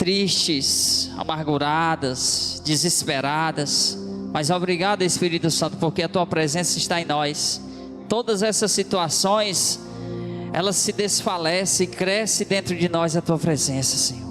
tristes, amarguradas, desesperadas. Mas obrigado, Espírito Santo, porque a tua presença está em nós. Todas essas situações, elas se desfalecem e crescem dentro de nós a tua presença, Senhor.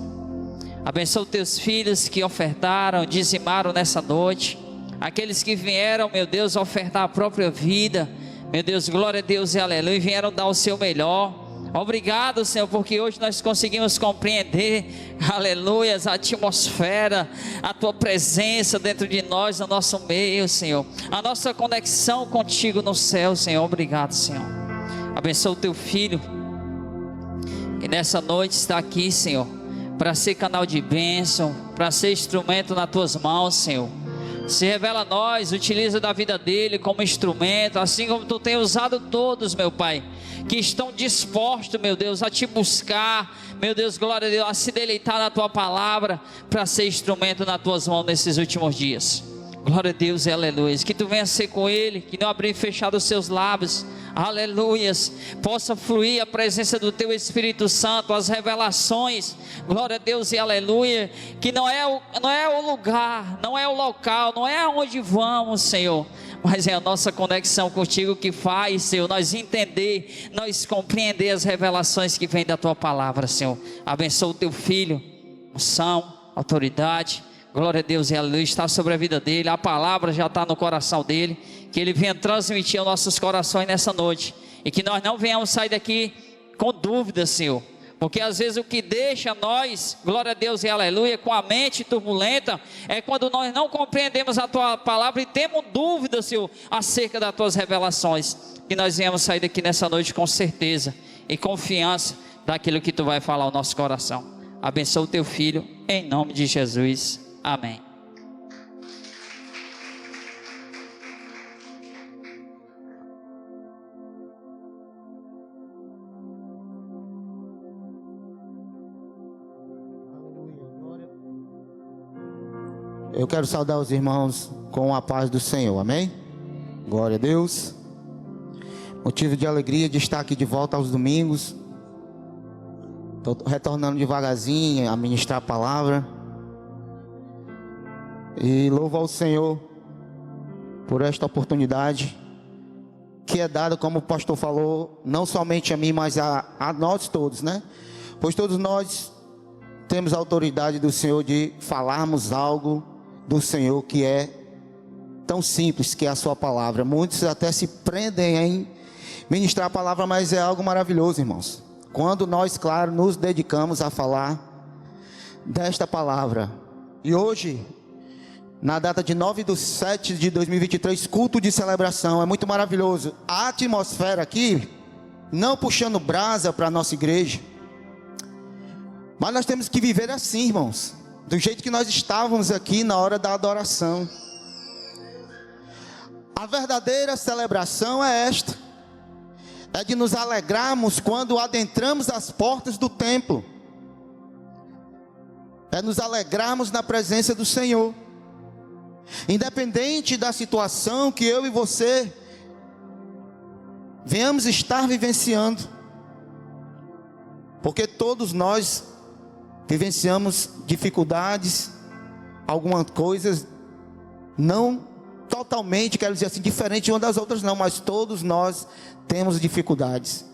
Abençoa os teus filhos que ofertaram, dizimaram nessa noite. Aqueles que vieram, meu Deus, ofertar a própria vida. Meu Deus, glória a Deus e aleluia. Vieram dar o seu melhor. Obrigado, Senhor, porque hoje nós conseguimos compreender, aleluia, a atmosfera, a tua presença dentro de nós, no nosso meio, Senhor. A nossa conexão contigo no céu, Senhor. Obrigado, Senhor. Abençoa o teu filho, que nessa noite está aqui, Senhor, para ser canal de bênção, para ser instrumento nas tuas mãos, Senhor. Se revela a nós, utiliza da vida dele como instrumento, assim como tu tem usado todos, meu Pai, que estão dispostos, meu Deus, a te buscar, meu Deus, glória a Deus, a se deleitar na tua palavra, para ser instrumento nas tuas mãos nesses últimos dias. Glória a Deus e aleluia. Que tu venha ser com ele, que não abrir e fechar os seus lábios, aleluias, possa fluir a presença do teu Espírito Santo, as revelações, glória a Deus e aleluia, que não é o lugar, não é o local, não é aonde vamos, Senhor, mas é a nossa conexão contigo que faz, Senhor, nós entender, nós compreender as revelações que vêm da tua palavra, Senhor. Abençoa o teu filho, unção, autoridade, glória a Deus e aleluia, está sobre a vida dele, a palavra já está no coração dele, que ele venha transmitir aos nossos corações nessa noite, e que nós não venhamos sair daqui com dúvidas, Senhor, porque às vezes o que deixa nós, glória a Deus e aleluia, com a mente turbulenta, é quando nós não compreendemos a tua palavra e temos dúvidas, Senhor, acerca das tuas revelações, que nós venhamos sair daqui nessa noite com certeza e confiança daquilo que tu vai falar ao nosso coração. Abençoa o teu filho, em nome de Jesus, amém. Eu quero saudar os irmãos com a paz do Senhor, amém? Glória a Deus. Motivo de alegria de estar aqui de volta aos domingos. Estou retornando devagarzinho a ministrar a palavra. E louvo ao Senhor por esta oportunidade que é dada, como o pastor falou, não somente a mim, mas a nós todos, né? Pois todos nós temos a autoridade do Senhor de falarmos algo do Senhor que é tão simples, que é a sua palavra. Muitos até se prendem em ministrar a palavra, mas é algo maravilhoso, irmãos, quando nós, claro, nos dedicamos a falar desta palavra. E hoje, na data de 9/7/2023, culto de celebração, é muito maravilhoso. A atmosfera aqui, não puxando brasa para a nossa igreja, mas nós temos que viver assim, irmãos, do jeito que nós estávamos aqui na hora da adoração. A verdadeira celebração é esta: é de nos alegrarmos quando adentramos as portas do templo, é nos alegrarmos na presença do Senhor, independente da situação que eu e você venhamos estar vivenciando, porque todos nós vivenciamos dificuldades, algumas coisas não totalmente, quero dizer assim, diferente uma das outras não, mas todos nós temos dificuldades.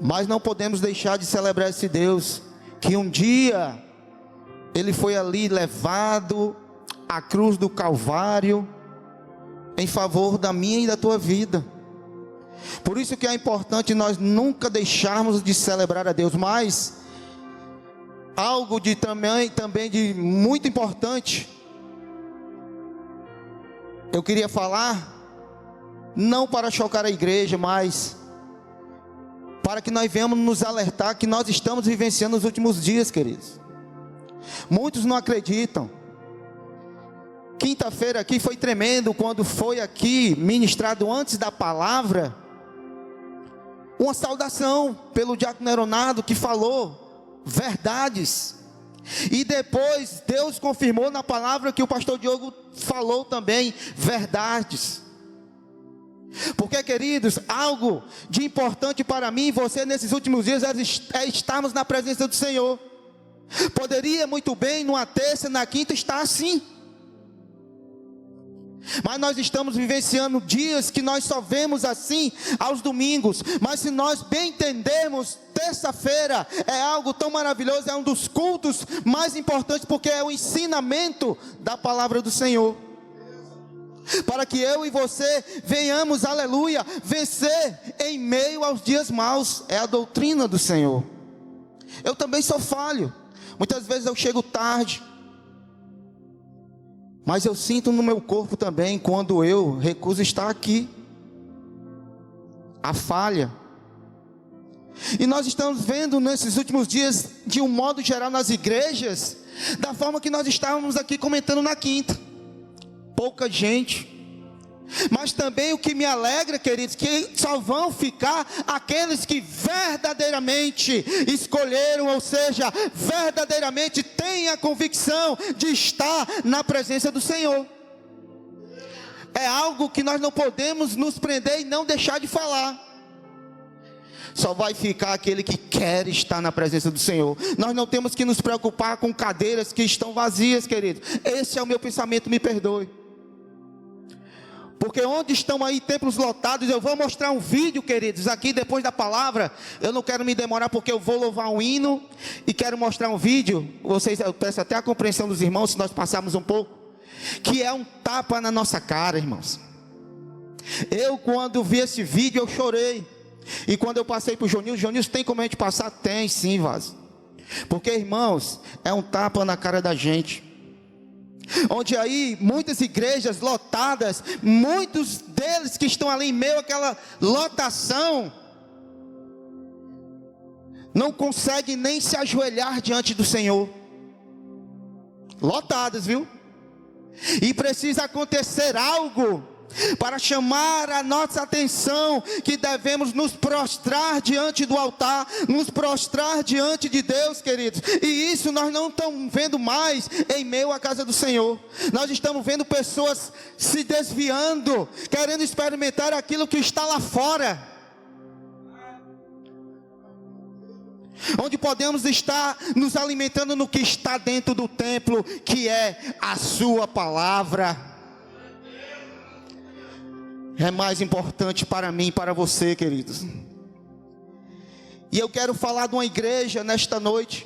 Mas não podemos deixar de celebrar esse Deus que um dia Ele foi ali levado à cruz do Calvário em favor da minha e da tua vida. Por isso que é importante nós nunca deixarmos de celebrar a Deus. Mas algo de também de muito importante, eu queria falar, não para chocar a igreja, mas para que nós venhamos nos alertar que nós estamos vivenciando os últimos dias, queridos. Muitos não acreditam. Quinta-feira aqui foi tremendo, quando foi aqui ministrado antes da palavra uma saudação pelo diácono Aeronado, que falou verdades, e depois Deus confirmou na palavra que o pastor Diogo falou também, verdades. Porque, queridos, algo de importante para mim e você nesses últimos dias é estarmos na presença do Senhor. Poderia muito bem numa terça, na quinta estar assim. Mas nós estamos vivenciando dias que nós só vemos assim aos domingos. Mas se nós bem entendermos, terça-feira é algo tão maravilhoso, é um dos cultos mais importantes, porque é o ensinamento da palavra do Senhor. Para que eu e você venhamos, aleluia, vencer em meio aos dias maus. É a doutrina do Senhor. Eu também sou falho. Muitas vezes eu chego tarde. Mas eu sinto no meu corpo também, quando eu recuso estar aqui, a falha. E nós estamos vendo nesses últimos dias, de um modo geral nas igrejas, da forma que nós estávamos aqui comentando na quinta. Pouca gente. Mas também o que me alegra, queridos, que só vão ficar aqueles que verdadeiramente escolheram, ou seja, verdadeiramente têm a convicção de estar na presença do Senhor. É algo que nós não podemos nos prender e não deixar de falar. Só vai ficar aquele que quer estar na presença do Senhor. Nós não temos que nos preocupar com cadeiras que estão vazias, queridos. Esse é o meu pensamento, me perdoe. Porque onde estão aí templos lotados, eu vou mostrar um vídeo, queridos, aqui depois da palavra. Eu não quero me demorar, porque eu vou louvar um hino e quero mostrar um vídeo. Eu peço até a compreensão dos irmãos, se nós passarmos um pouco, que é um tapa na nossa cara, irmãos. Eu, quando vi esse vídeo, eu chorei. E quando eu passei para o Jonilson, tem como a gente passar? Tem sim, vaso. Porque, irmãos, é um tapa na cara da gente. Onde aí muitas igrejas lotadas, muitos deles que estão ali em meio àquela lotação, não conseguem nem se ajoelhar diante do Senhor. Lotadas, viu? E precisa acontecer algo para chamar a nossa atenção, que devemos nos prostrar diante do altar, nos prostrar diante de Deus, queridos. E isso nós não estamos vendo mais em meio à casa do Senhor. Nós estamos vendo pessoas se desviando, querendo experimentar aquilo que está lá fora, onde podemos estar nos alimentando no que está dentro do templo, que é a sua palavra. É mais importante para mim e para você, queridos. E eu quero falar de uma igreja nesta noite.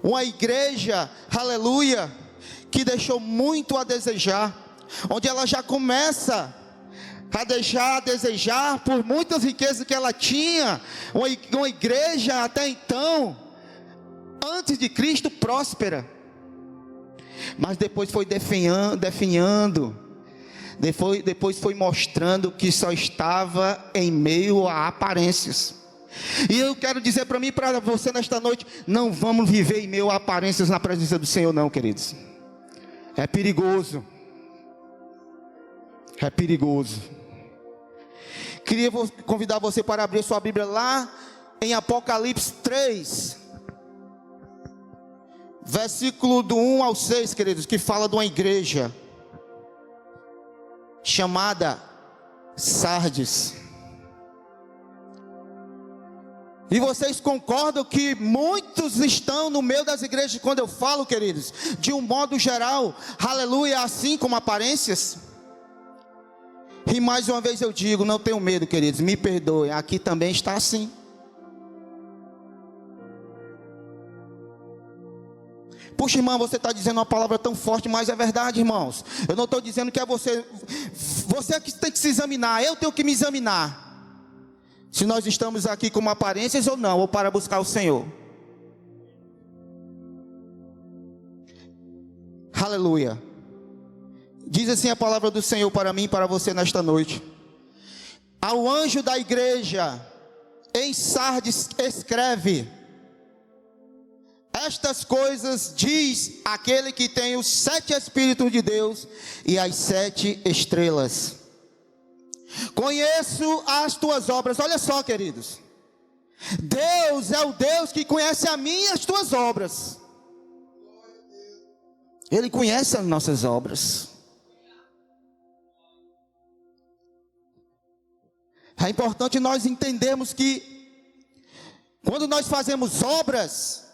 Uma igreja, aleluia, que deixou muito a desejar. Onde ela já começa a deixar a desejar por muitas riquezas que ela tinha. Uma igreja até então, antes de Cristo, próspera. Mas depois foi definhando. Depois foi mostrando que só estava em meio a aparências. E eu quero dizer para mim e para você nesta noite: não vamos viver em meio a aparências na presença do Senhor, não, queridos. É perigoso. É perigoso. Queria convidar você para abrir sua Bíblia lá em Apocalipse 3, versículo do 1 ao 6, queridos, que fala de uma igreja chamada Sardes. E vocês concordam que muitos estão no meio das igrejas, quando eu falo, queridos, de um modo geral, aleluia, assim como aparências? E mais uma vez eu digo, não tenham medo, queridos, me perdoem, aqui também está assim. Puxa, irmão, você está dizendo uma palavra tão forte, mas é verdade, irmãos. Eu não estou dizendo que é você. Você é que tem que se examinar, eu tenho que me examinar. Se nós estamos aqui com aparências ou não, ou para buscar o Senhor. Aleluia. Diz assim a palavra do Senhor para mim e para você nesta noite. Ao anjo da igreja em Sardes escreve: estas coisas diz aquele que tem os 7 Espíritos de Deus e as 7 estrelas. Conheço as tuas obras. Olha só, queridos. Deus é o Deus que conhece a mim e as tuas obras. Ele conhece as nossas obras. É importante nós entendermos que quando nós fazemos obras,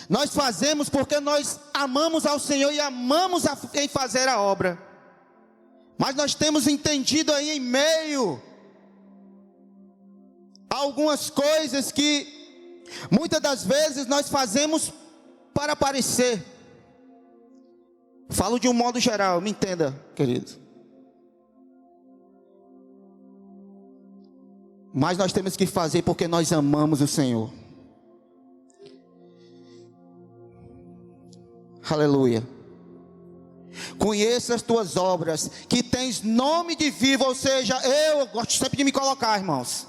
Nós fazemos porque nós amamos ao Senhor e amamos em fazer a obra. Mas nós temos entendido aí em meio a algumas coisas que muitas das vezes nós fazemos para aparecer. Falo de um modo geral, me entenda, querido. Mas nós temos que fazer porque nós amamos o Senhor. Aleluia. Conheça as tuas obras, que tens nome de vivo, ou seja, eu gosto sempre de me colocar, irmãos,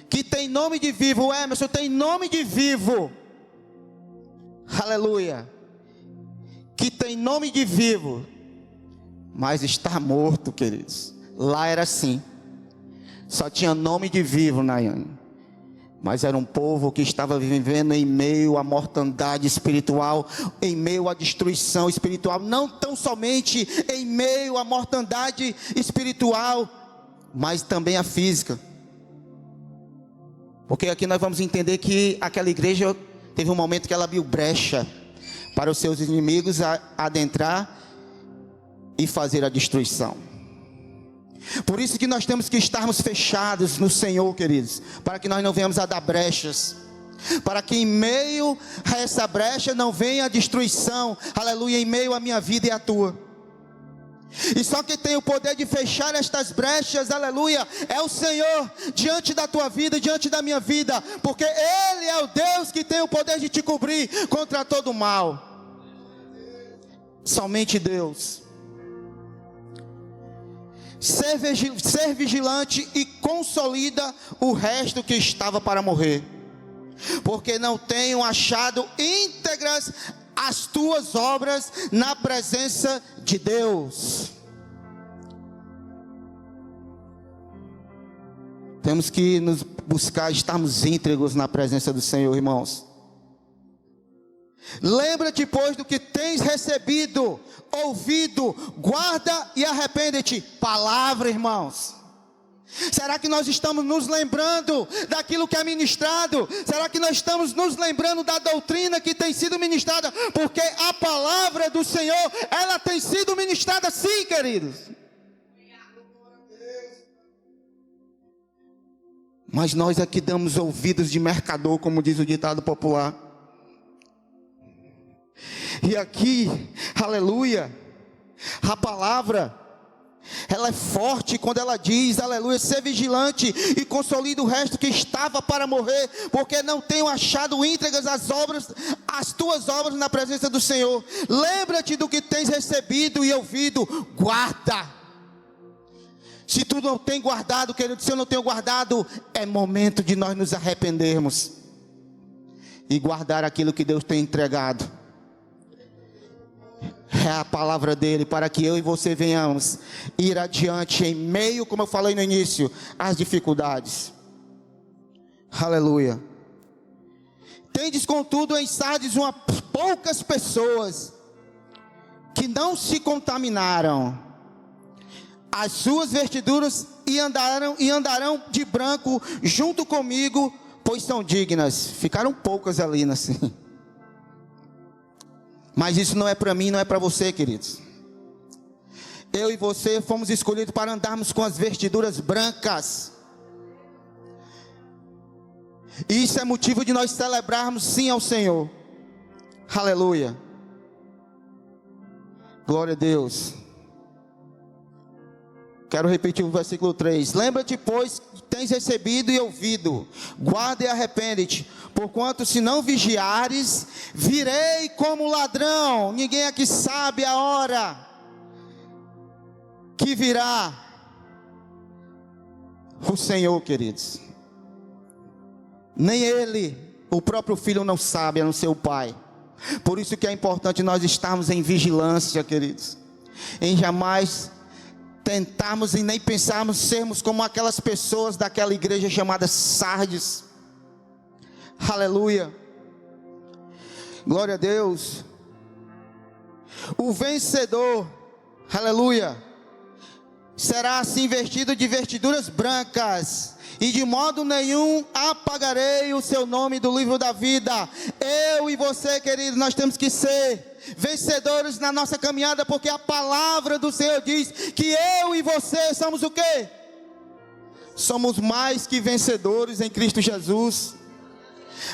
que tem nome de vivo. Emerson tem nome de vivo. Aleluia. Que tem nome de vivo, mas está morto, queridos. Lá era assim, só tinha nome de vivo, Nayane, mas era um povo que estava vivendo em meio à mortandade espiritual, em meio à destruição espiritual, não tão somente em meio à mortandade espiritual, mas também a física. Porque aqui nós vamos entender que aquela igreja teve um momento que ela abriu brecha para os seus inimigos adentrar e fazer a destruição. Por isso que nós temos que estarmos fechados no Senhor, queridos, para que nós não venhamos a dar brechas, para que em meio a essa brecha não venha a destruição, aleluia, em meio à minha vida e à tua. E só quem tem o poder de fechar estas brechas, aleluia, é o Senhor, diante da tua vida, diante da minha vida, porque Ele é o Deus que tem o poder de te cobrir contra todo o mal. Somente Deus. Ser vigilante e consolida o resto que estava para morrer, porque não tenho achado íntegras as tuas obras na presença de Deus. Temos que nos buscar estarmos íntegros na presença do Senhor, irmãos. Lembra-te, pois, do que tens recebido, ouvido, guarda e arrepende-te. Palavra, irmãos. Será que nós estamos nos lembrando daquilo que é ministrado? Será que nós estamos nos lembrando da doutrina que tem sido ministrada? Porque a palavra do Senhor, ela tem sido ministrada sim, queridos. Mas nós aqui damos ouvidos de mercador, como diz o ditado popular. E aqui, aleluia, a palavra, ela é forte quando ela diz, aleluia, ser vigilante e consolida o resto que estava para morrer, porque não tenho achado íntegras as tuas obras na presença do Senhor. Lembra-te do que tens recebido e ouvido, guarda. Se tu não tem guardado, querido, se eu não tenho guardado, é momento de nós nos arrependermos e guardar aquilo que Deus tem entregado. É a palavra dele, para que eu e você venhamos ir adiante em meio, como eu falei no início, às dificuldades. Aleluia. Tendes contudo em Sardes poucas pessoas que não se contaminaram, as suas vestiduras e andarão de branco junto comigo, pois são dignas. Ficaram poucas ali assim. Mas isso não é para mim, não é para você, queridos. Eu e você fomos escolhidos para andarmos com as vestiduras brancas. E isso é motivo de nós celebrarmos sim ao Senhor. Aleluia. Glória a Deus. Quero repetir o versículo 3. Lembra-te, pois, que tens recebido e ouvido, guarda e arrepende-te, porquanto se não vigiares, virei como ladrão. Ninguém aqui sabe a hora que virá o Senhor, queridos. Nem Ele, o próprio Filho, não sabe, a não ser o Pai. Por isso que é importante nós estarmos em vigilância, queridos, em jamais tentarmos e nem pensarmos sermos como aquelas pessoas daquela igreja chamada Sardes. Aleluia. Glória a Deus. O vencedor, aleluia, será assim vestido de vestiduras brancas, e de modo nenhum apagarei o seu nome do livro da vida. Eu e você, querido, nós temos que ser vencedores na nossa caminhada, porque a palavra do Senhor diz que eu e você somos o quê? Somos mais que vencedores em Cristo Jesus.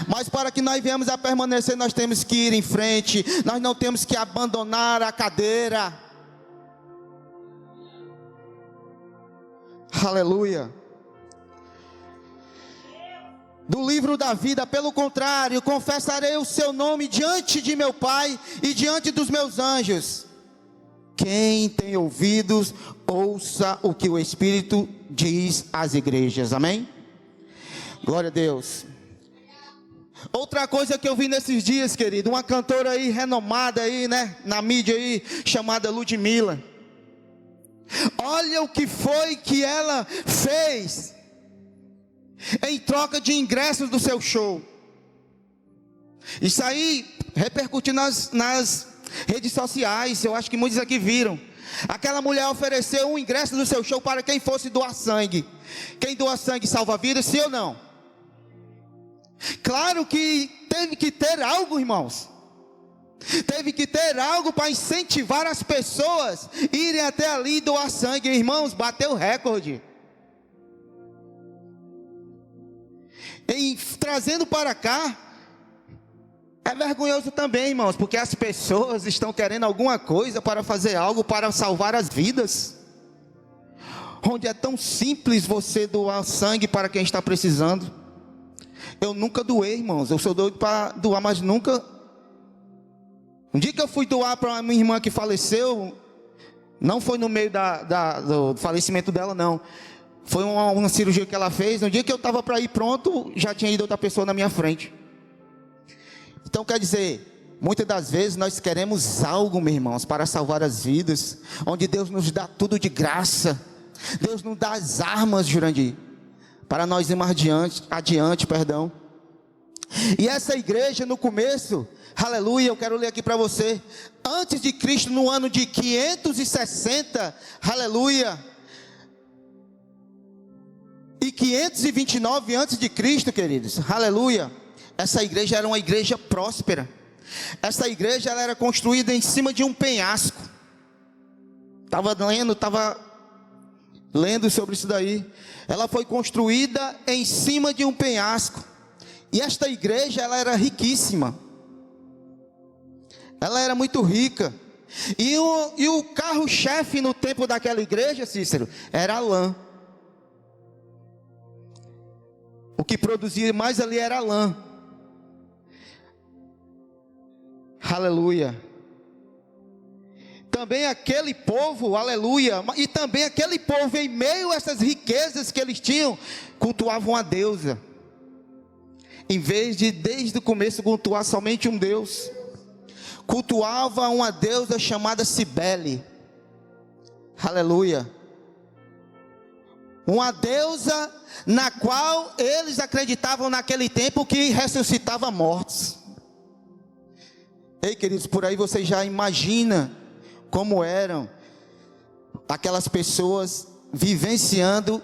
Mas para que nós venhamos a permanecer, nós temos que ir em frente, nós não temos que abandonar a cadeira. Aleluia. Do livro da vida, pelo contrário, confessarei o seu nome diante de meu Pai e diante dos meus anjos. Quem tem ouvidos, ouça o que o Espírito diz às igrejas, amém? Glória a Deus. Outra coisa que eu vi nesses dias, querido, uma cantora aí, renomada aí, né, na mídia aí, chamada Ludmilla. Olha o que foi que ela fez em troca de ingressos do seu show. Isso aí repercutiu nas redes sociais. Eu acho que muitos aqui viram. Aquela mulher ofereceu um ingresso do seu show para quem fosse doar sangue. Quem doa sangue salva vidas, sim ou não? Claro que teve que ter algo, irmãos. Teve que ter algo para incentivar as pessoas a irem até ali doar sangue. Irmãos, bateu recorde. Trazendo para cá, é vergonhoso também, irmãos, porque as pessoas estão querendo alguma coisa para fazer algo para salvar as vidas, onde é tão simples você doar sangue para quem está precisando. Eu nunca doei, irmãos, eu sou doido para doar, mas nunca. Um dia que eu fui doar para uma minha irmã que faleceu, não foi no meio do falecimento dela, não. Foi uma cirurgia que ela fez. No dia que eu estava para ir pronto, já tinha ido outra pessoa na minha frente. Então quer dizer, muitas das vezes nós queremos algo, meus irmãos, para salvar as vidas, onde Deus nos dá tudo de graça. Deus nos dá as armas, Jurandir, para nós irmos adiante. E essa igreja no começo, aleluia, eu quero ler aqui para você. Antes de Cristo, no ano de 560, aleluia, e 529 antes de Cristo, queridos, aleluia, essa igreja era uma igreja próspera. Essa igreja ela era construída em cima de um penhasco. Estava lendo sobre isso daí. Ela foi construída em cima de um penhasco. E esta igreja ela era riquíssima. Ela era muito rica. E o carro-chefe no tempo daquela igreja, Cícero, era a lã. O que produzia mais ali era a lã. Aleluia. Também aquele povo, aleluia, e também aquele povo, em meio a essas riquezas que eles tinham, cultuavam a deusa. Em vez de, desde o começo, cultuar somente um Deus, cultuava uma deusa chamada Cibele. Aleluia. Uma deusa na qual eles acreditavam naquele tempo que ressuscitava mortos. Ei, queridos, por aí você já imagina como eram aquelas pessoas vivendo,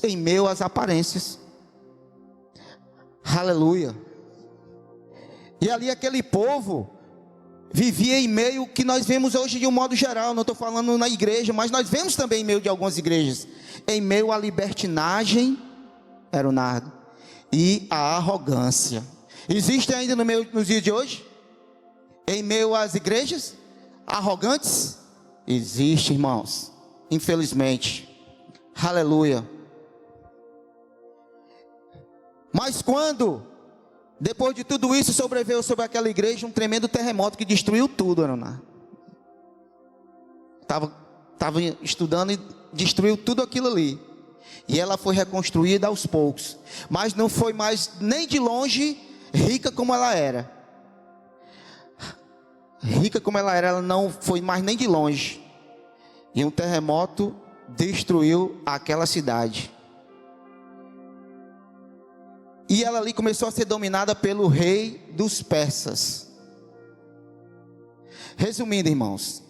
em meio às aparências. Aleluia. E ali aquele povo vivia em meio que nós vemos hoje de um modo geral, não estou falando na igreja, mas nós vemos também em meio de algumas igrejas, em meio à libertinagem, Leonardo, e à arrogância. Existe ainda nos dias de hoje, em meio às igrejas, arrogantes? Existe, irmãos, infelizmente. Aleluia. Mas quando, depois de tudo isso, sobreveio sobre aquela igreja um tremendo terremoto que destruiu tudo, Leonardo. Estava estudando e destruiu tudo aquilo ali. E ela foi reconstruída aos poucos. Mas não foi mais nem de longe rica como ela era. Rica como ela era, ela não foi mais nem de longe. E um terremoto destruiu aquela cidade. E ela ali começou a ser dominada pelo rei dos persas. Resumindo, irmãos,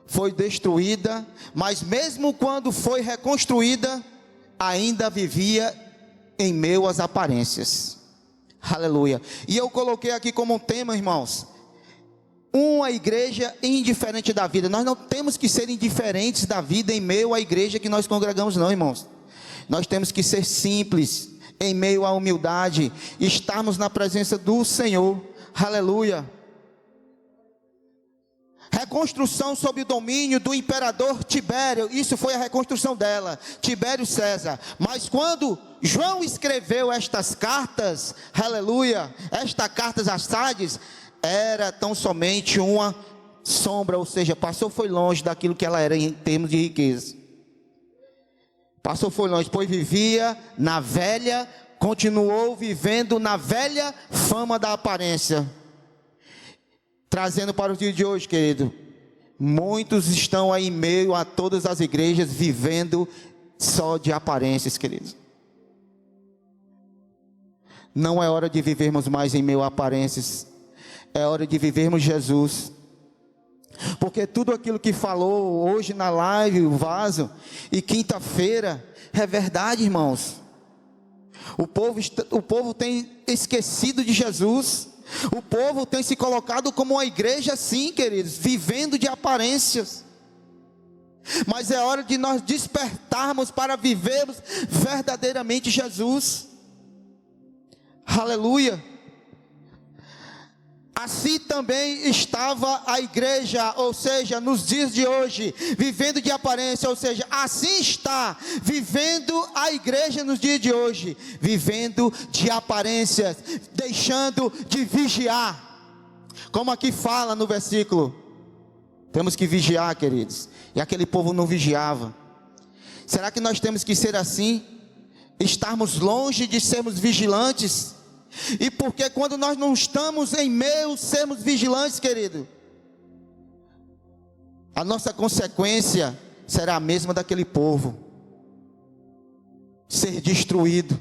foi destruída, mas mesmo quando foi reconstruída, ainda vivia em meio às aparências. Aleluia. E eu coloquei aqui como um tema, irmãos, uma igreja indiferente da vida. Nós não temos que ser indiferentes da vida em meio à igreja que nós congregamos, não, irmãos. Nós temos que ser simples, em meio à humildade, estarmos na presença do Senhor. Aleluia. Reconstrução sob o domínio do imperador Tibério. Isso foi a reconstrução dela, Tibério César. Mas quando João escreveu estas cartas, aleluia, estas cartas às Sardes, era tão somente uma sombra, ou seja, foi longe daquilo que ela era em termos de riqueza. Foi longe, pois vivia na velha, continuou vivendo na velha fama da aparência. Trazendo para o dia de hoje, querido, muitos estão aí em meio a todas as igrejas, vivendo só de aparências, queridos. Não é hora de vivermos mais em meio a aparências, é hora de vivermos Jesus. Porque tudo aquilo que falou hoje na live, o vaso, e quinta-feira, é verdade, irmãos. O povo tem esquecido de Jesus. O povo tem se colocado como uma igreja assim, queridos, vivendo de aparências. Mas é hora de nós despertarmos para vivermos verdadeiramente Jesus. Aleluia. Assim também estava a igreja, ou seja, nos dias de hoje, vivendo de aparência, ou seja, assim está vivendo a igreja nos dias de hoje, vivendo de aparências, deixando de vigiar. Como aqui fala no versículo, temos que vigiar, queridos, e aquele povo não vigiava. Será que nós temos que ser assim? Estarmos longe de sermos vigilantes? E porque quando nós não estamos em meio, sermos vigilantes, querido, a nossa consequência será a mesma daquele povo: ser destruído.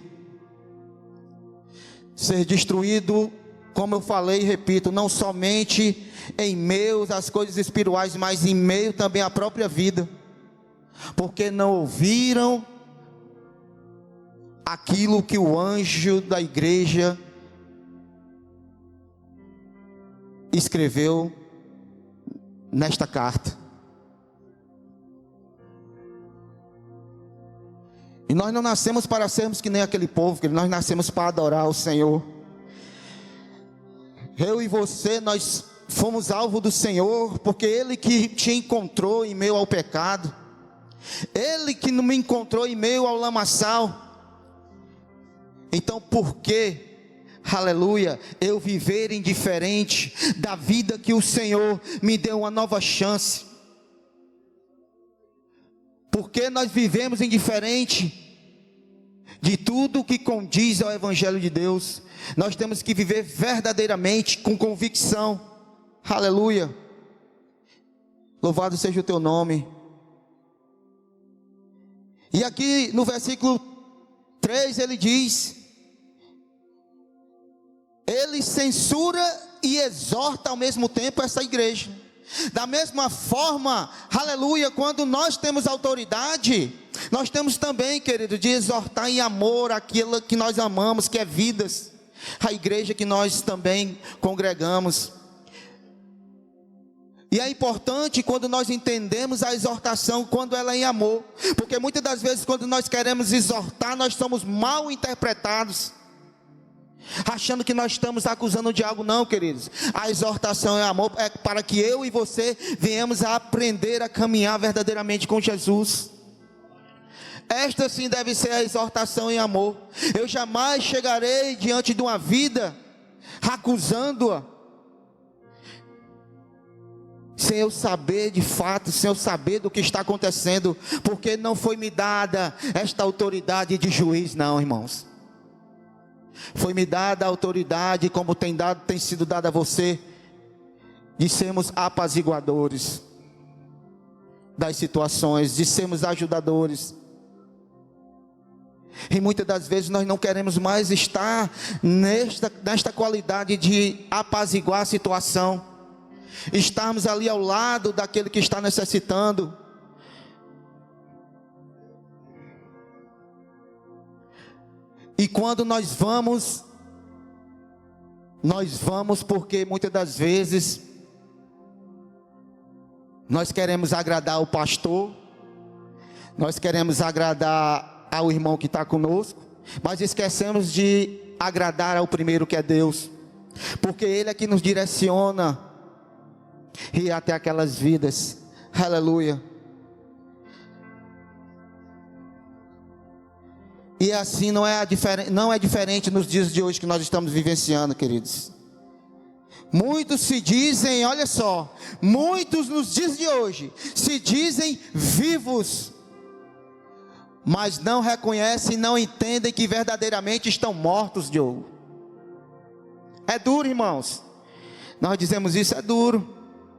Ser destruído, como eu falei e repito, não somente em meio às coisas espirituais, mas em meio também à própria vida, porque não ouviram aquilo que o anjo da igreja escreveu nesta carta. E nós não nascemos para sermos que nem aquele povo, que nós nascemos para adorar o Senhor. Eu e você, nós fomos alvo do Senhor, porque Ele que te encontrou em meio ao pecado, Ele que não me encontrou em meio ao lamaçal. Então por que, aleluia, eu viver indiferente da vida que o Senhor me deu uma nova chance? Porque nós vivemos indiferente de tudo que condiz ao Evangelho de Deus. Nós temos que viver verdadeiramente com convicção. Aleluia. Louvado seja o teu nome. E aqui no versículo 3 ele diz: ele censura e exorta ao mesmo tempo essa igreja. Da mesma forma, aleluia, quando nós temos autoridade, nós temos também, querido, de exortar em amor aquilo que nós amamos, que é vidas, a igreja que nós também congregamos. E é importante quando nós entendemos a exortação, quando ela é em amor, porque muitas das vezes quando nós queremos exortar, nós somos mal interpretados, achando que nós estamos acusando de algo. Não, queridos, a exortação é amor, é para que eu e você venhamos a aprender a caminhar verdadeiramente com Jesus. Esta sim deve ser a exortação em amor. Eu jamais chegarei diante de uma vida acusando-a, sem eu saber de fato, sem eu saber do que está acontecendo, porque não foi me dada esta autoridade de juiz, não, irmãos. Foi me dada a autoridade, como tem sido dada a você, de sermos apaziguadores das situações, de sermos ajudadores. E muitas das vezes nós não queremos mais estar nesta qualidade de apaziguar a situação. estarmos ali ao lado daquele que está necessitando. E quando nós vamos porque muitas das vezes nós queremos agradar o pastor, nós queremos agradar ao irmão que está conosco, mas esquecemos de agradar ao primeiro, que é Deus, porque Ele é que nos direciona e até aquelas vidas. Aleluia. E assim não é diferente nos dias de hoje que nós estamos vivenciando, queridos. Muitos se dizem, olha só, muitos nos dias de hoje se dizem vivos, mas não reconhecem, não entendem que verdadeiramente estão mortos, Diogo. É duro, irmãos. Nós dizemos isso, é duro,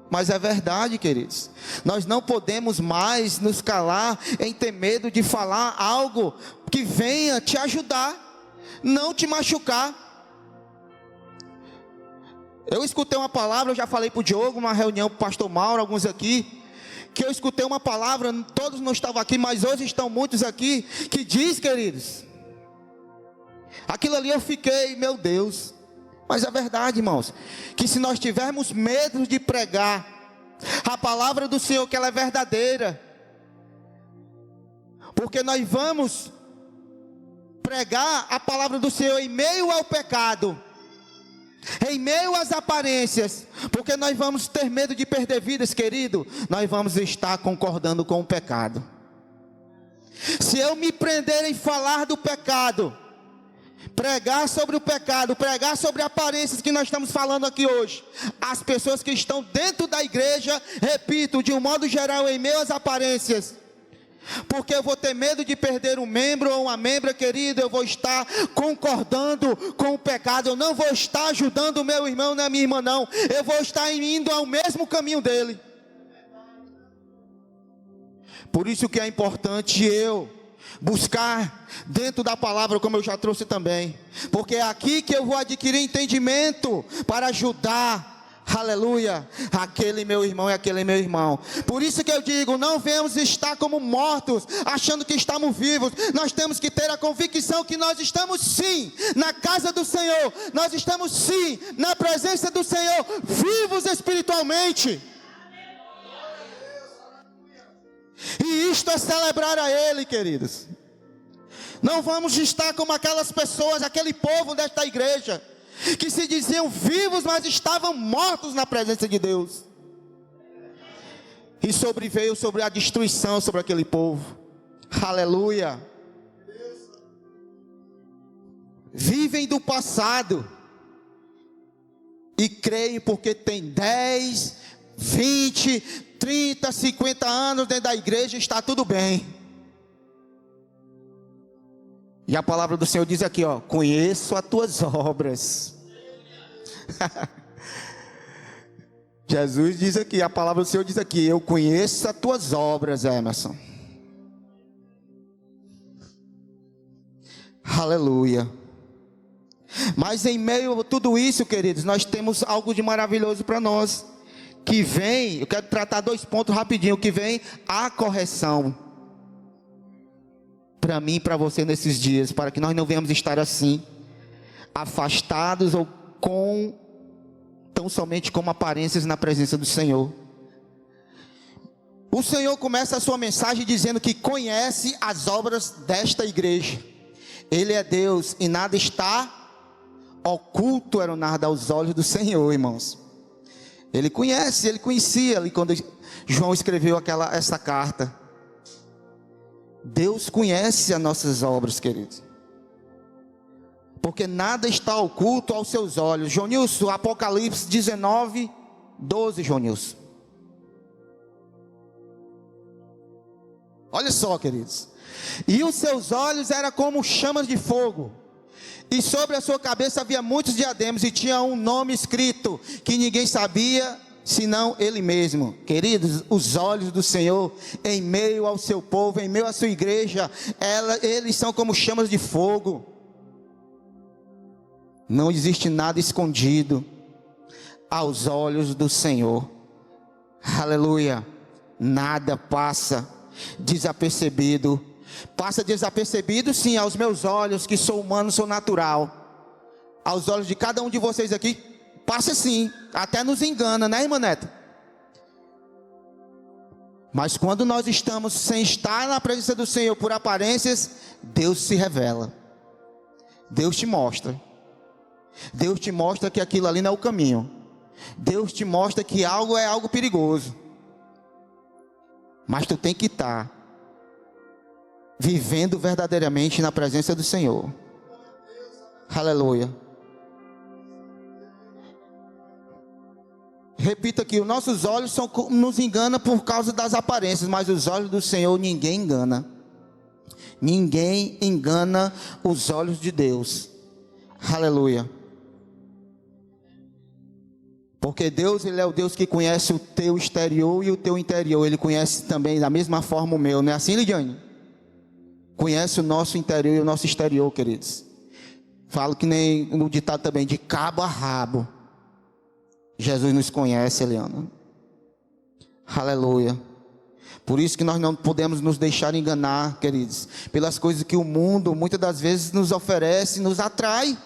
mas é verdade, queridos. Nós não podemos mais nos calar em ter medo de falar algo que venha te ajudar, não te machucar. Eu escutei uma palavra, eu já falei para o Diogo, uma reunião com o pastor Mauro, alguns aqui, que eu escutei uma palavra, todos não estavam aqui, mas hoje estão muitos aqui, que diz, queridos, aquilo ali eu fiquei, meu Deus, mas é verdade, irmãos, que se nós tivermos medo de pregar a palavra do Senhor, que ela é verdadeira, porque nós vamos pregar a palavra do Senhor em meio ao pecado, em meio às aparências, porque nós vamos ter medo de perder vidas, querido. Nós vamos estar concordando com o pecado. Se eu me prender em falar do pecado, pregar sobre o pecado, pregar sobre aparências que nós estamos falando aqui hoje, as pessoas que estão dentro da igreja, repito, de um modo geral, em meio às aparências, porque eu vou ter medo de perder um membro ou uma membra, querido, eu vou estar concordando com o pecado, eu não vou estar ajudando o meu irmão nem a minha irmã, não, eu vou estar indo ao mesmo caminho dele. Por isso que é importante eu buscar dentro da palavra, como eu já trouxe também, porque é aqui que eu vou adquirir entendimento para ajudar, aleluia, aquele meu irmão e aquele meu irmão. Por isso que eu digo, não venhamos estar como mortos, achando que estamos vivos. Nós temos que ter a convicção que nós estamos sim na casa do Senhor, nós estamos sim na presença do Senhor, vivos espiritualmente. E isto é celebrar a Ele, queridos. Não vamos estar como aquelas pessoas, aquele povo desta igreja, que se diziam vivos, mas estavam mortos na presença de Deus. E sobreveio sobre a destruição sobre aquele povo. Aleluia. Vivem do passado e creem porque tem 10, 20, 30, 50 anos dentro da igreja, está tudo bem. E a palavra do Senhor diz aqui, ó, conheço as tuas obras. Jesus diz aqui, a palavra do Senhor diz aqui, eu conheço as tuas obras, Emerson. Aleluia. Mas em meio a tudo isso, queridos, nós temos algo de maravilhoso para nós, que vem, eu quero tratar 2 pontos rapidinho, que vem a correção. Para mim e para você nesses dias, para que nós não venhamos estar assim, afastados ou tão somente como aparências na presença do Senhor. O Senhor começa a sua mensagem dizendo que conhece as obras desta igreja. Ele é Deus e nada está oculto, era nada aos olhos do Senhor, irmãos. Ele conhece, ele conhecia ali quando João escreveu essa carta. Deus conhece as nossas obras, queridos, porque nada está oculto aos seus olhos. Jonilson, Apocalipse 19, 12, Jonilson. Olha só, queridos. E os seus olhos eram como chamas de fogo, e sobre a sua cabeça havia muitos diademas, e tinha um nome escrito, que ninguém sabia, senão Ele mesmo. Queridos, os olhos do Senhor, em meio ao seu povo, em meio à sua igreja, eles são como chamas de fogo. Não existe nada escondido, aos olhos do Senhor. Aleluia. Nada passa desapercebido. Passa desapercebido sim aos meus olhos, que sou humano, sou natural. Aos olhos de cada um de vocês aqui, passa sim. Até nos engana, né, irmã Neta? Mas quando nós estamos sem estar na presença do Senhor por aparências, Deus se revela. Deus te mostra. Deus te mostra que aquilo ali não é o caminho. Deus te mostra que algo é algo perigoso. Mas tu tem que estar vivendo verdadeiramente na presença do Senhor. Aleluia. Repito aqui, os nossos olhos nos enganam por causa das aparências, mas os olhos do Senhor ninguém engana. Ninguém engana os olhos de Deus. Aleluia. Porque Deus, Ele é o Deus que conhece o teu exterior e o teu interior. Ele conhece também da mesma forma o meu. Não é assim, Lidiane? Conhece o nosso interior e o nosso exterior, queridos. Falo que nem no ditado também, de cabo a rabo. Jesus nos conhece, Eliana. Aleluia. Por isso que nós não podemos nos deixar enganar, queridos, pelas coisas que o mundo muitas das vezes nos oferece, nos atrai.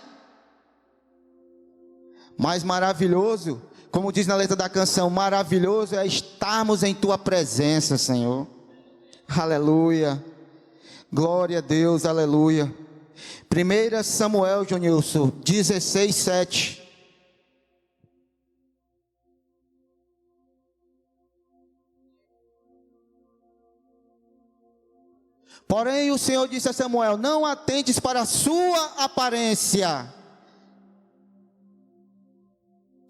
Mas maravilhoso, como diz na letra da canção, maravilhoso é estarmos em tua presença, Senhor. Aleluia. Glória a Deus, aleluia. 1 Samuel, Jonilson, 16, 7. Porém o Senhor disse a Samuel: não atentes para a sua aparência.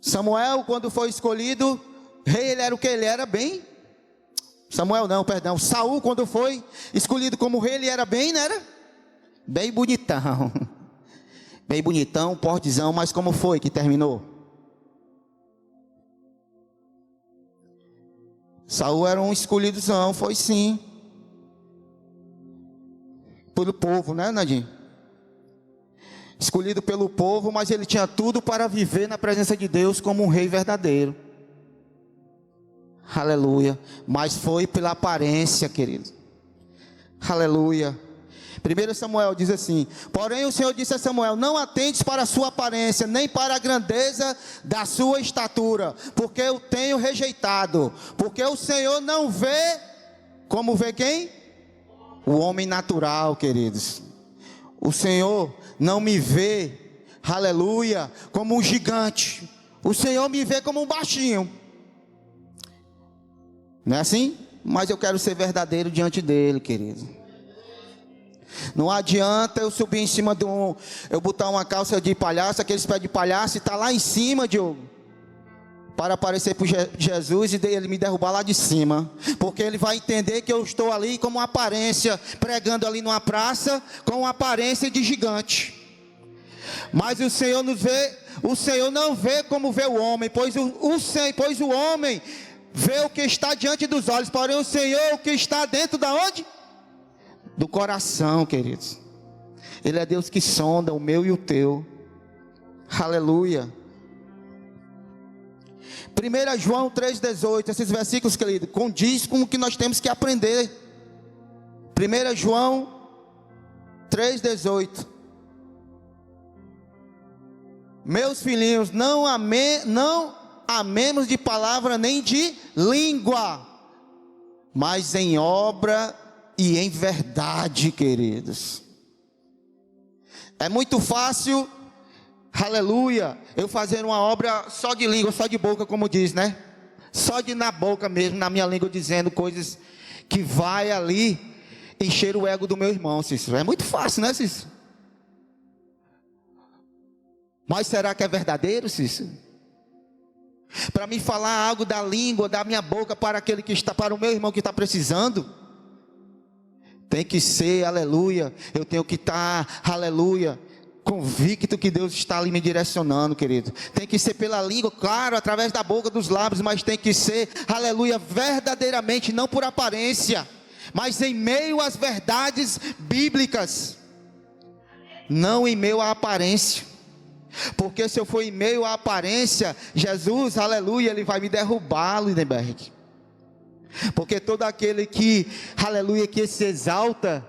Samuel, quando foi escolhido rei, ele era o que? Ele era bem... Saul, quando foi escolhido como rei, ele era bem, não era? Bem bonitão. Bem bonitão, portezão, mas como foi que terminou? Saul era um escolhidozão, foi sim. Pelo povo, né, Nadim? Escolhido pelo povo, mas ele tinha tudo para viver na presença de Deus como um rei verdadeiro. Aleluia. Mas foi pela aparência, querido. Aleluia. 1 Samuel diz assim: porém o Senhor disse a Samuel: não atentes para a sua aparência, nem para a grandeza da sua estatura, porque eu tenho rejeitado. Porque o Senhor não vê como vê quem? O homem natural, queridos. O Senhor não me vê, aleluia, como um gigante. O Senhor me vê como um baixinho. Não é assim? Mas eu quero ser verdadeiro diante dele, querido. Não adianta eu subir em cima de eu botar uma calça de palhaço, aqueles pés de palhaço, e estar lá em cima, Diogo, para aparecer para Jesus e ele me derrubar lá de cima. Porque ele vai entender que eu estou ali como uma aparência, pregando ali numa praça, com uma aparência de gigante. Mas o Senhor nos vê, o Senhor não vê como vê o homem, pois o homem vê o que está diante dos olhos, porém o Senhor o que está dentro da onde? Do coração, queridos. Ele é Deus que sonda o meu e o teu. Aleluia. 1 João 3,18, esses versículos, querido, condiz com o que nós temos que aprender. 1 João 3,18. Meus filhinhos, não amemos de palavra nem de língua, mas em obra e em verdade, queridos. É muito fácil, aleluia, eu fazer uma obra só de língua, só de boca, como diz, né? Só de na boca mesmo, na minha língua, dizendo coisas que vai ali encher o ego do meu irmão, Cícero. É muito fácil, né, Cícero? Mas será que é verdadeiro, Cícero? Para mim falar algo da língua, da minha boca, para aquele que está, para o meu irmão que está precisando, tem que ser, aleluia, eu tenho que estar, aleluia, convicto que Deus está ali me direcionando, querido. Tem que ser pela língua, claro, através da boca, dos lábios, mas tem que ser, aleluia, verdadeiramente, não por aparência, mas em meio às verdades bíblicas, não em meio à aparência. Porque se eu for em meio à aparência, Jesus, aleluia, Ele vai me derrubar, Lindenberg. Porque todo aquele que, aleluia, que se exalta,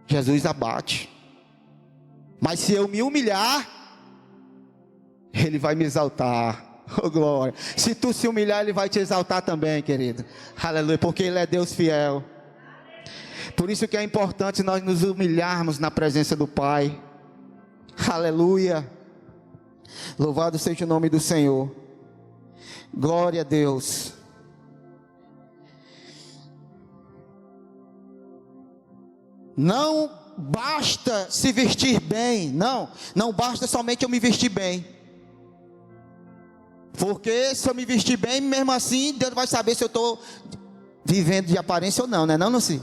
Jesus abate. Mas se eu me humilhar, Ele vai me exaltar. Oh glória. Se tu se humilhar, Ele vai te exaltar também, querido. Aleluia, porque Ele é Deus fiel. Por isso que é importante nós nos humilharmos na presença do Pai. Aleluia. Louvado seja o nome do Senhor. Glória a Deus. Não basta se vestir bem. Não basta somente eu me vestir bem. Porque se eu me vestir bem, mesmo assim, Deus vai saber se eu estou vivendo de aparência ou não, né? Não, Nancy?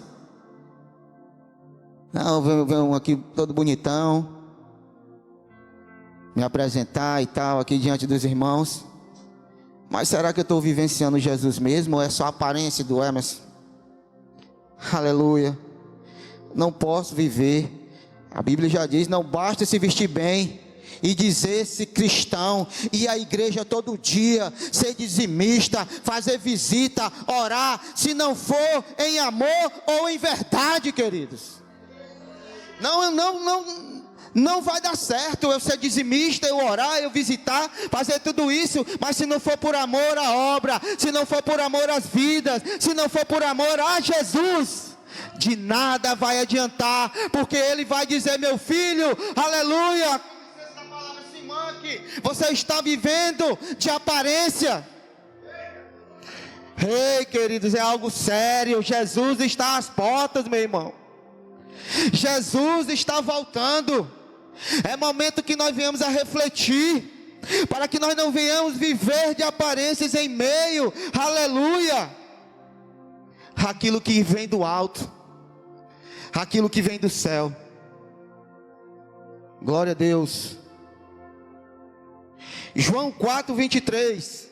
Não, venho aqui todo bonitão, me apresentar e tal, aqui diante dos irmãos. Mas será que eu estou vivenciando Jesus mesmo? Ou é só a aparência do Emerson? Aleluia. Não posso viver. A Bíblia já diz, não basta se vestir bem e dizer-se cristão, ir à igreja todo dia, ser dizimista, fazer visita, orar, se não for em amor ou em verdade, queridos. Não vai dar certo eu ser dizimista, eu orar, eu visitar, fazer tudo isso, mas se não for por amor à obra, se não for por amor às vidas, se não for por amor a Jesus, de nada vai adiantar, porque Ele vai dizer, meu filho, aleluia, você está vivendo de aparência. Ei, queridos, é algo sério. Jesus está às portas, meu irmão. Jesus está voltando. É momento que nós venhamos a refletir, para que nós não venhamos viver de aparências em meio, aleluia, aquilo que vem do alto, aquilo que vem do céu. Glória a Deus. João 4:23.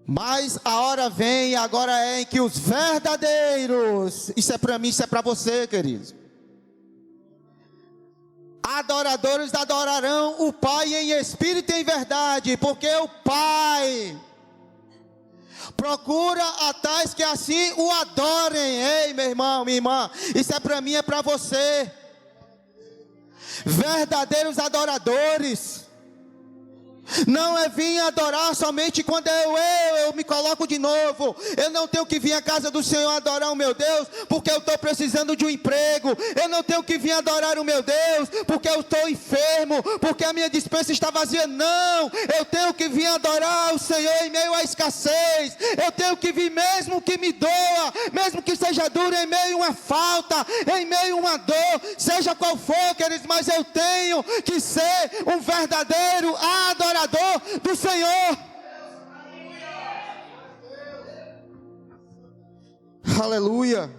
Mas a hora vem, agora é em que os verdadeiros, isso é para mim, isso é para você, querido, adoradores adorarão o Pai em espírito e em verdade, porque o Pai procura a tais que assim o adorem. Ei, meu irmão, minha irmã, isso é para mim, é para você. Verdadeiros adoradores. Não é vir adorar somente quando eu me coloco de novo. Eu não tenho que vir à casa do Senhor adorar o meu Deus porque eu estou precisando de um emprego. Eu não tenho que vir adorar o meu Deus porque eu estou enfermo, porque a minha despensa está vazia. Não, eu tenho que vir adorar o Senhor em meio à escassez. Eu tenho que vir mesmo que me doa, mesmo que seja duro, em meio a uma falta, em meio a uma dor, seja qual for, queridos, mas eu tenho que ser um verdadeiro adorador do Senhor. Aleluia.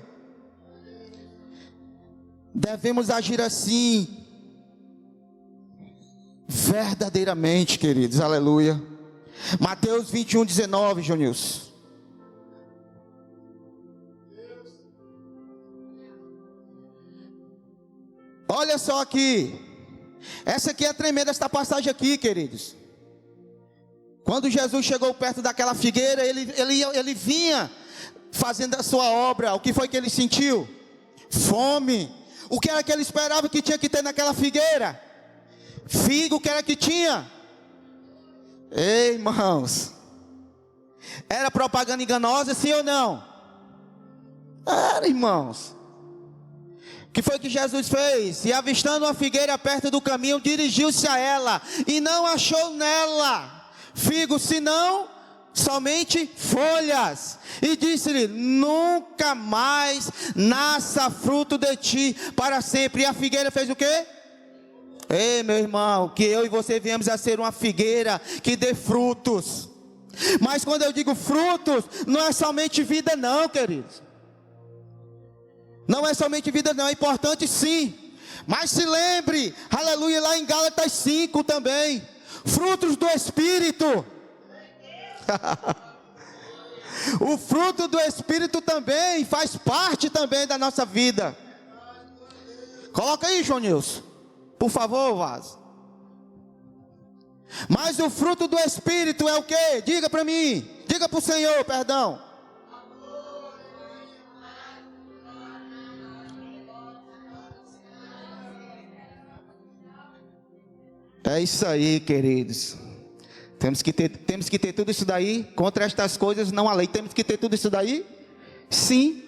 Devemos agir assim, verdadeiramente, queridos. Aleluia. Mateus 21:19, Jonilson. Olha só aqui. Essa aqui é tremenda, esta passagem aqui, queridos. Quando Jesus chegou perto daquela figueira, ele vinha fazendo a sua obra. O que foi que ele sentiu? Fome. O que era que ele esperava que tinha que ter naquela figueira? Figo. O que era que tinha? Ei, irmãos, era propaganda enganosa, sim ou não? Era, irmãos. O que foi que Jesus fez? E avistando uma figueira perto do caminho, dirigiu-se a ela e não achou nela figo, senão somente folhas, e disse-lhe: nunca mais nasça fruto de ti para sempre. E a figueira fez o quê? Ei, meu irmão, que eu e você viemos a ser uma figueira que dê frutos. Mas quando eu digo frutos, não é somente vida não, queridos. Não é somente vida não, é importante sim. Mas se lembre, aleluia, lá em Gálatas 5 também, frutos do Espírito. O fruto do Espírito também faz parte também da nossa vida. Coloca aí, João Nilson, por favor, Vaz. Mas o fruto do Espírito é o quê? Diga para mim, diga para o Senhor, perdão. É isso aí, queridos. Temos que ter tudo isso daí. Contra estas coisas não há lei. Temos que ter tudo isso daí? Sim.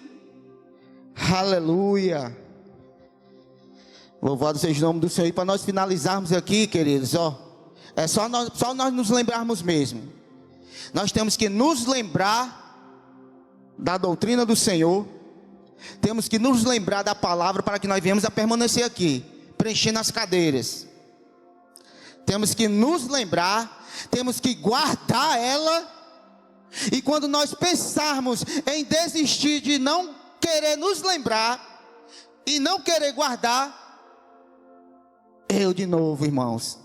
Aleluia. Louvado seja o nome do Senhor. E para nós finalizarmos aqui, queridos, é só nós nos lembrarmos mesmo. Nós temos que nos lembrar da doutrina do Senhor. Temos que nos lembrar da palavra para que nós venhamos a permanecer aqui, preenchendo as cadeiras. Temos que nos lembrar, temos que guardar ela. E quando nós pensarmos em desistir de não querer nos lembrar e não querer guardar, eu de novo, irmãos,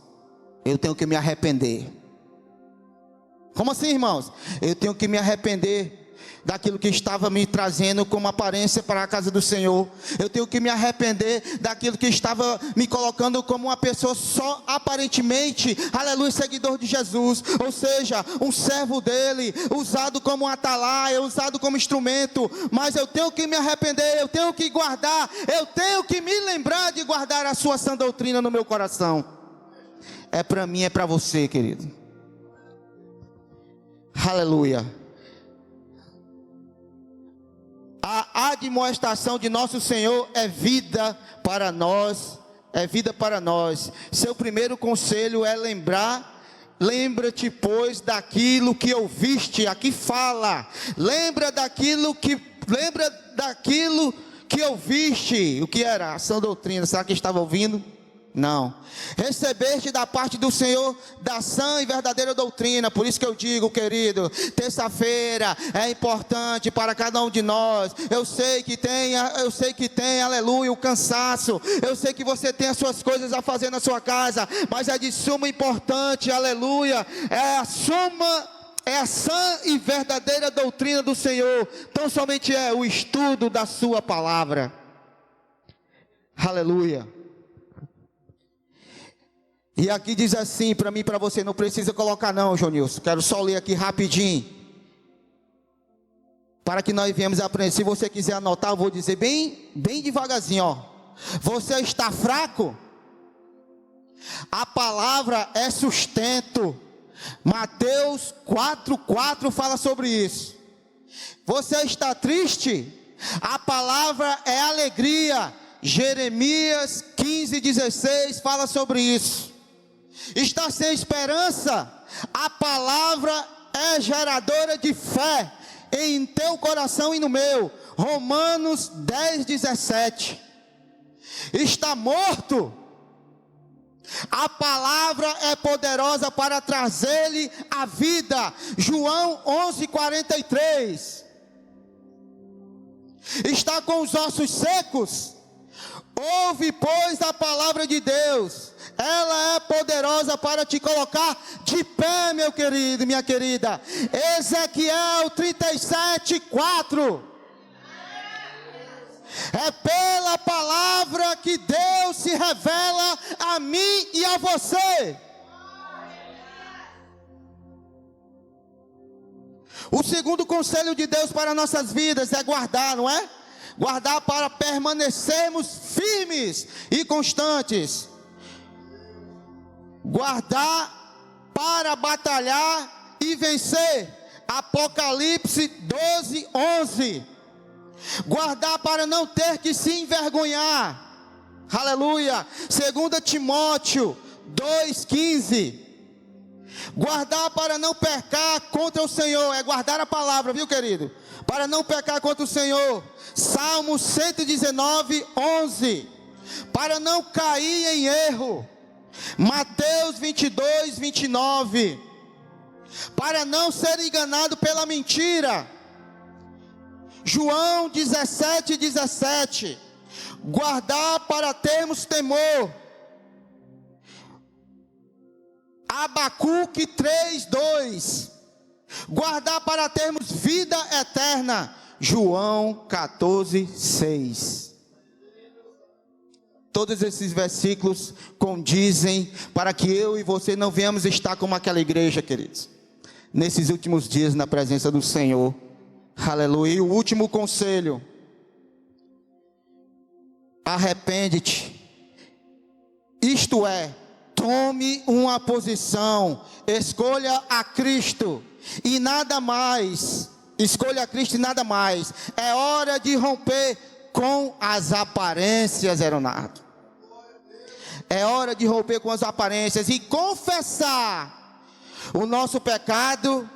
eu tenho que me arrepender. Como assim, irmãos? Eu tenho que me arrepender daquilo que estava me trazendo como aparência para a casa do Senhor. Eu tenho que me arrepender daquilo que estava me colocando como uma pessoa só aparentemente, aleluia, seguidor de Jesus, ou seja, um servo dele, usado como atalaia, usado como instrumento. Mas eu tenho que me arrepender, eu tenho que guardar, eu tenho que me lembrar de guardar a sua sã doutrina no meu coração. É para mim, é para você, querido. Aleluia. A admoestação de nosso Senhor é vida para nós, é vida para nós. Seu primeiro conselho é lembra-te, pois, daquilo que ouviste. Aqui fala, lembra daquilo que ouviste. O que era? A sã doutrina. Será que estava ouvindo? Não. Recebeste da parte do Senhor da sã e verdadeira doutrina. Por isso que eu digo, querido, terça-feira é importante para cada um de nós. Eu sei que tem, aleluia, o cansaço. Eu sei que você tem as suas coisas a fazer na sua casa, mas é de suma importância, aleluia, é a sã e verdadeira doutrina do Senhor. Então somente é o estudo da sua palavra. Aleluia. E aqui diz assim, para mim e para você, não precisa colocar não, João Nilson, quero só ler aqui rapidinho, para que nós venhamos aprender. Se você quiser anotar, eu vou dizer bem devagarzinho, Você está fraco? A palavra é sustento. Mateus 4:4 fala sobre isso. Você está triste? A palavra é alegria. Jeremias 15:16 fala sobre isso. Está sem esperança? A palavra é geradora de fé em teu coração e no meu. Romanos 10:17. Está morto? A palavra é poderosa para trazer-lhe a vida. João 11:43. Está com os ossos secos? Ouve, pois, a palavra de Deus. Ela é poderosa para te colocar de pé, meu querido e minha querida. Ezequiel 37:4. É pela palavra que Deus se revela a mim e a você. O segundo conselho de Deus para nossas vidas é guardar, não é? Guardar para permanecermos firmes e constantes. Guardar para batalhar e vencer. Apocalipse 12:11. Guardar para não ter que se envergonhar. Aleluia. 2 Timóteo 2:15. Guardar para não pecar contra o Senhor. É guardar a palavra, viu, querido? Para não pecar contra o Senhor. Salmo 119:11. Para não cair em erro. Mateus 22:29. Para não ser enganado pela mentira. João 17:17. Guardar para termos temor. Abacuque 3:2. guardar para termos vida eterna. João 14:6. Todos esses versículos condizem para que eu e você não venhamos estar como aquela igreja, queridos, nesses últimos dias na presença do Senhor. Aleluia. E o último conselho: arrepende-te. Isto é, tome uma posição, escolha a Cristo e nada mais. Escolha a Cristo e nada mais. É hora de romper com as aparências, Leonardo. É hora de romper com as aparências e confessar o nosso pecado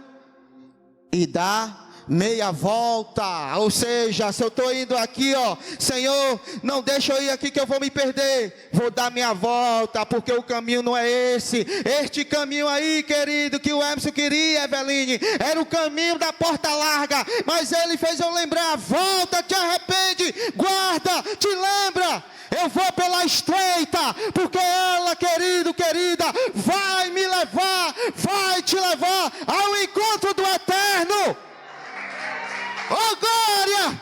e dar meia volta. Ou seja, se eu estou indo aqui, Senhor, não deixa eu ir aqui que eu vou me perder. Vou dar minha volta, porque o caminho não é esse. Este caminho aí, querido, que o Emerson queria, Eveline, era o caminho da porta larga. Mas ele fez eu lembrar: volta, te arrepende, guarda, te lembra. Eu vou pela estreita, porque ela, querido, querida, vai me levar, vai te levar ao encontro do eterno. Oh, glória!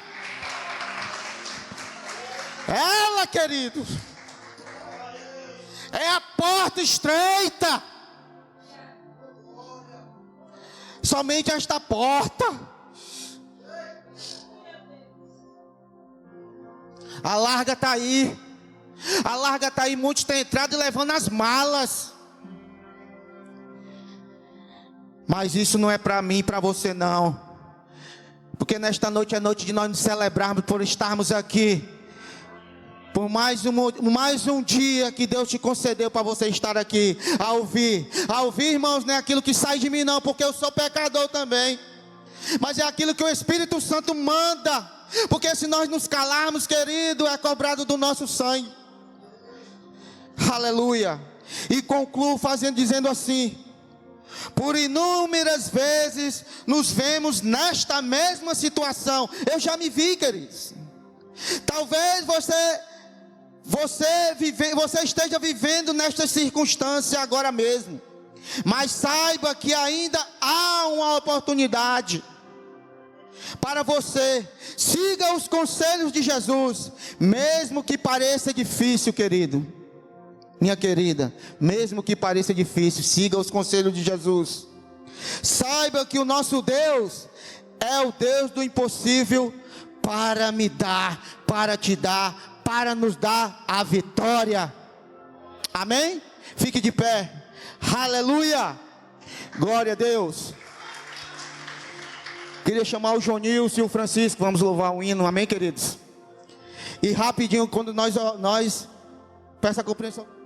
Ela, querido, é a porta estreita. Somente esta porta. A larga está aí. A larga está aí. Muitos têm entrado e levando as malas. Mas isso não é para mim e para você não. Porque nesta noite é noite de nós nos celebrarmos por estarmos aqui. Por mais um dia que Deus te concedeu para você estar aqui a ouvir. A ouvir, irmãos, não é aquilo que sai de mim não, porque eu sou pecador também. Mas é aquilo que o Espírito Santo manda. Porque se nós nos calarmos, querido, é cobrado do nosso sangue. Aleluia. E concluo dizendo assim: por inúmeras vezes nos vemos nesta mesma situação. Eu já me vi, queridos. Talvez você esteja vivendo nesta circunstância agora mesmo. Mas saiba que ainda há uma oportunidade para você. Siga os conselhos de Jesus, mesmo que pareça difícil, querido, minha querida, mesmo que pareça difícil, siga os conselhos de Jesus. Saiba que o nosso Deus é o Deus do impossível para me dar, para te dar, para nos dar a vitória. Amém? Fique de pé. Aleluia. Glória a Deus. Queria chamar o Jonilson e o Francisco. Vamos louvar o hino. Amém, queridos? E rapidinho, quando nós peça a compreensão.